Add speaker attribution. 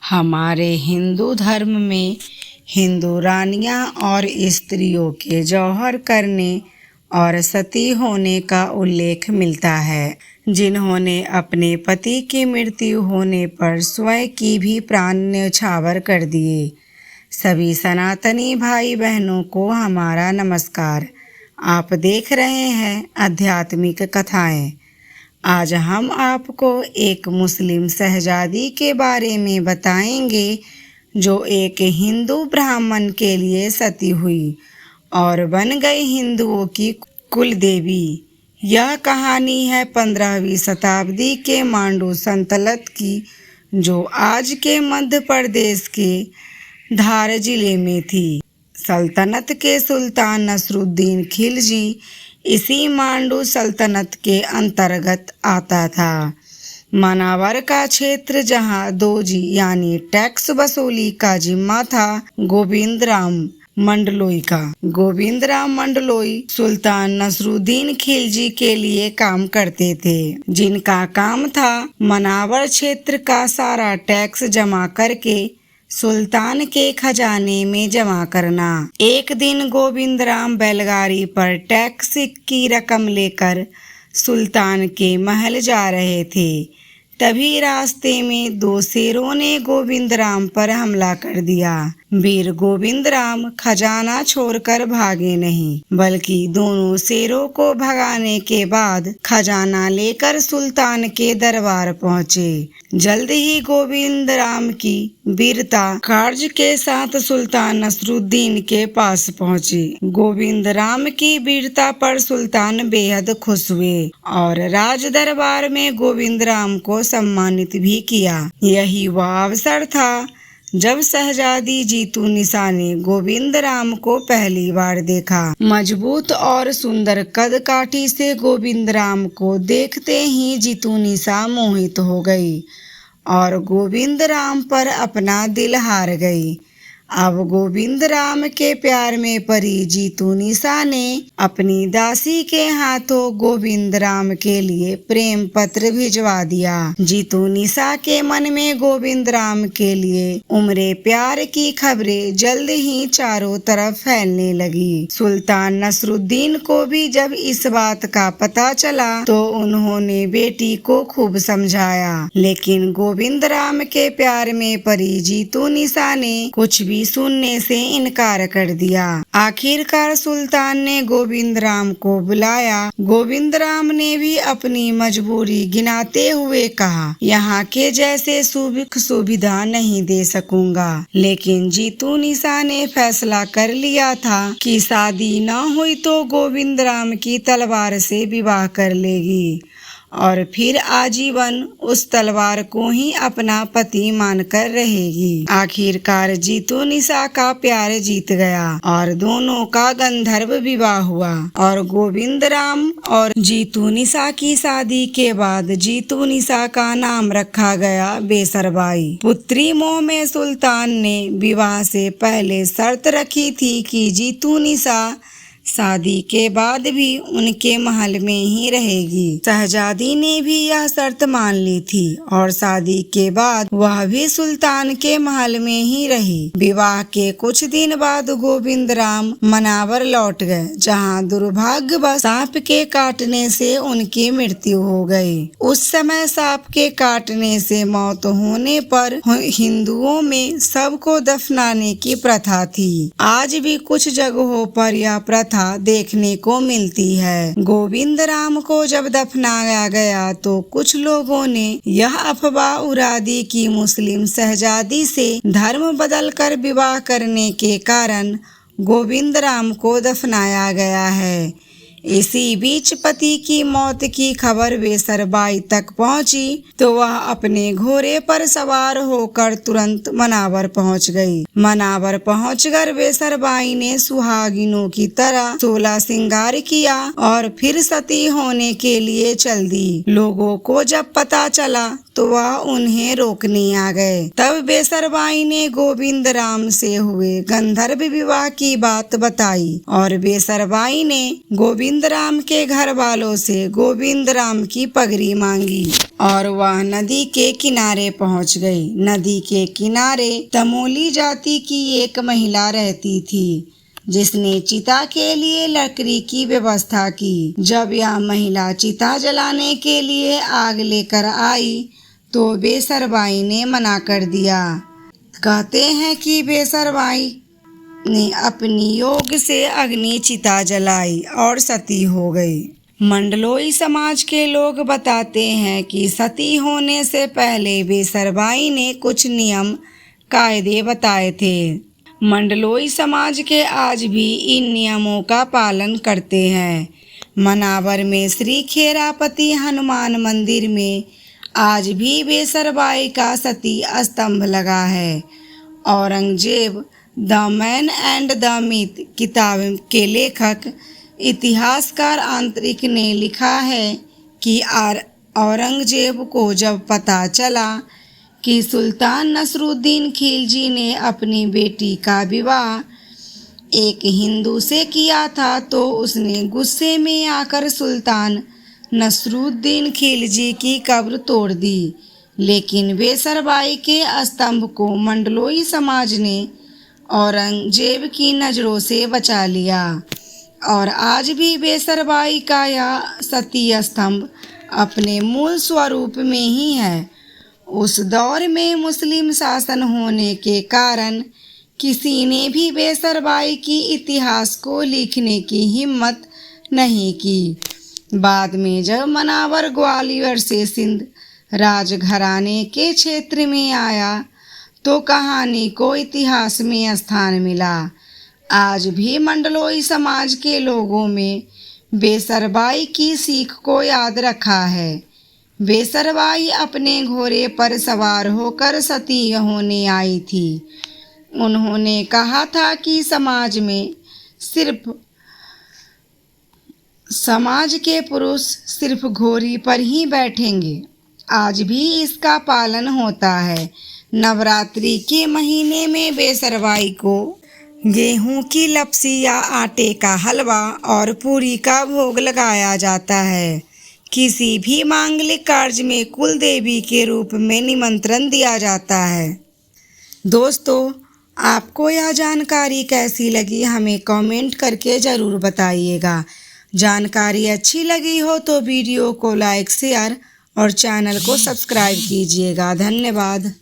Speaker 1: हमारे हिंदू धर्म में हिंदू रानियां और स्त्रियों के जौहर करने और सती होने का उल्लेख मिलता है, जिन्होंने अपने पति की मृत्यु होने पर स्वयं की भी प्राण न्यौछावर कर दिए। सभी सनातनी भाई बहनों को हमारा नमस्कार। आप देख रहे हैं आध्यात्मिक कथाएं। आज हम आपको एक मुस्लिम शहजादी के बारे में बताएंगे जो एक हिंदू ब्राह्मण के लिए सती हुई और बन गई हिंदुओं की कुल देवी। यह कहानी है 15वीं शताब्दी के मांडू सल्तनत की, जो आज के मध्य प्रदेश के धार जिले में थी। सल्तनत के सुल्तान नसरुद्दीन खिलजी इसी मांडू सल्तनत के अंतर्गत आता था। मनावर का क्षेत्र जहां दोजी यानी टैक्स वसूली का जिम्मा था गोविंद राम मंडलोई का। गोविंद राम मंडलोई सुल्तान नसरुद्दीन खिलजी के लिए काम करते थे, जिनका काम था मनावर क्षेत्र का सारा टैक्स जमा करके सुल्तान के खजाने में जमा करना। एक दिन गोविंद राम बैलगाड़ी पर टैक्स की रकम लेकर सुल्तान के महल जा रहे थे। तभी रास्ते में दो शेरों ने गोविंद राम पर हमला कर दिया। वीर गोविंद राम खजाना छोड़कर भागे नहीं, बल्कि दोनों शेरों को भगाने के बाद खजाना लेकर सुल्तान के दरबार पहुँचे। जल्द ही गोविंद राम की वीरता कार्य के साथ सुल्तान नसरुद्दीन के पास पहुँची। गोविंद राम की वीरता पर सुल्तान बेहद खुश हुए और राज दरबार में गोविंद राम को सम्मानित भी किया। यही वह अवसर था जब शहजादी जीतू निसा ने गोविंद राम को पहली बार देखा। मजबूत और सुंदर कद काठी से गोविंद राम को देखते ही जीतू निसा मोहित हो गई और गोविंद राम पर अपना दिल हार गई। अब गोविंद राम के प्यार में परी जीतू निसा ने अपनी दासी के हाथों गोविंद राम के लिए प्रेम पत्र भिजवा दिया। जीतू निसा के मन में गोविंद राम के लिए उमरे प्यार की खबरें जल्द ही चारों तरफ फैलने लगी। सुल्तान नसरुद्दीन को भी जब इस बात का पता चला तो उन्होंने बेटी को खूब समझाया, लेकिन गोविंद राम के प्यार में परी जीतू निसा ने कुछ भी सुनने से इनकार कर दिया। आखिरकार सुल्तान ने गोविंद राम को बुलाया। गोविंद राम ने भी अपनी मजबूरी गिनाते हुए कहा, यहाँ के जैसे सुविधा नहीं दे सकूंगा। लेकिन जीतू निसा ने फैसला कर लिया था कि शादी न हुई तो गोविंद राम की तलवार से विवाह कर लेगी और फिर आजीवन उस तलवार को ही अपना पति मानकर रहेगी। आखिरकार जीतू निसा का प्यार जीत गया और दोनों का गंधर्व विवाह हुआ और गोविंद राम और जीतू निसा की शादी के बाद जीतू निसा का नाम रखा गया बेसरबाई। पुत्री मोह में सुल्तान ने विवाह से पहले शर्त रखी थी कि जीतू निसा शादी के बाद भी उनके महल में ही रहेगी। शहजादी ने भी यह शर्त मान ली थी और शादी के बाद वह भी सुल्तान के महल में ही रही। विवाह के कुछ दिन बाद गोविंद राम मनावर लौट गए, जहां दुर्भाग्यवश सांप के काटने से उनकी मृत्यु हो गई। उस समय सांप के काटने से मौत होने पर हिंदुओं में सबको दफनाने की प्रथा थी। आज भी कुछ जगहों पर यह प्रथा देखने को मिलती है। गोविंद राम को जब दफनाया गया तो कुछ लोगों ने यह अफवाह उड़ा दी कि मुस्लिम शहजादी से धर्म बदलकर विवाह करने के कारण गोविंद राम को दफनाया गया है। इसी बीच पति की मौत की खबर बेसरबाई तक पहुंची तो वह अपने घोड़े पर सवार होकर तुरंत मनावर पहुंच गई। मनावर पहुंचकर बेसरबाई ने सुहागिनों की तरह 16 श्रृंगार किया और फिर सती होने के लिए चल दी। लोगों को जब पता चला तो वह उन्हें रोकने आ गए। तब बेसरबाई ने गोविंद राम से हुए गंधर्व विवाह की बात बताई और बेसरबाई ने गोविंद गोविंद राम के घर वालों से गोविंद राम की पगड़ी मांगी और वह नदी के किनारे पहुंच गई। नदी के किनारे तमोली जाति की एक महिला रहती थी जिसने चिता के लिए लकड़ी की व्यवस्था की। जब यह महिला चिता जलाने के लिए आग लेकर आई तो बेसरबाई ने मना कर दिया। कहते हैं कि बेसरबाई ने अपनी योग से अग्नि चिता जलाई और सती हो गई। मंडलोई समाज के लोग बताते हैं कि सती होने से पहले बेसरबाई ने कुछ नियम कायदे बताए थे। मंडलोई समाज के आज भी इन नियमों का पालन करते हैं। मनावर में श्री खेरापति हनुमान मंदिर में आज भी बेसरबाई का सती स्तंभ लगा है। Aurangzeb the man and the myth किताब के लेखक इतिहासकार आंतरिक ने लिखा है कि औरंगजेब को जब पता चला कि सुल्तान नसरुद्दीन खिलजी ने अपनी बेटी का विवाह एक हिंदू से किया था तो उसने गुस्से में आकर सुल्तान नसरुद्दीन खिलजी की कब्र तोड़ दी। लेकिन बेसरबाई के स्तंभ को मंडलोई समाज ने औरंगजेब की नज़रों से बचा लिया और आज भी बेसरबाई का यह सती स्तंभ अपने मूल स्वरूप में ही है। उस दौर में मुस्लिम शासन होने के कारण किसी ने भी बेसरबाई की इतिहास को लिखने की हिम्मत नहीं की। बाद में जब मनावर ग्वालियर से सिंध राजघराने के क्षेत्र में आया तो कहानी को इतिहास में स्थान मिला। आज भी मंडलोई समाज के लोगों में बेसरबाई की सीख को याद रखा है। बेसरबाई अपने घोड़े पर सवार होकर सती होने आई थी। उन्होंने कहा था कि समाज के पुरुष सिर्फ घोड़ी पर ही बैठेंगे। आज भी इसका पालन होता है। नवरात्रि के महीने में बेसरबाई को गेहूं की लपसी या आटे का हलवा और पूरी का भोग लगाया जाता है। किसी भी मांगलिक कार्य में कुल देवी के रूप में निमंत्रण दिया जाता है। दोस्तों, आपको यह जानकारी कैसी लगी हमें कमेंट करके ज़रूर बताइएगा। जानकारी अच्छी लगी हो तो वीडियो को लाइक शेयर और चैनल को सब्सक्राइब कीजिएगा। धन्यवाद।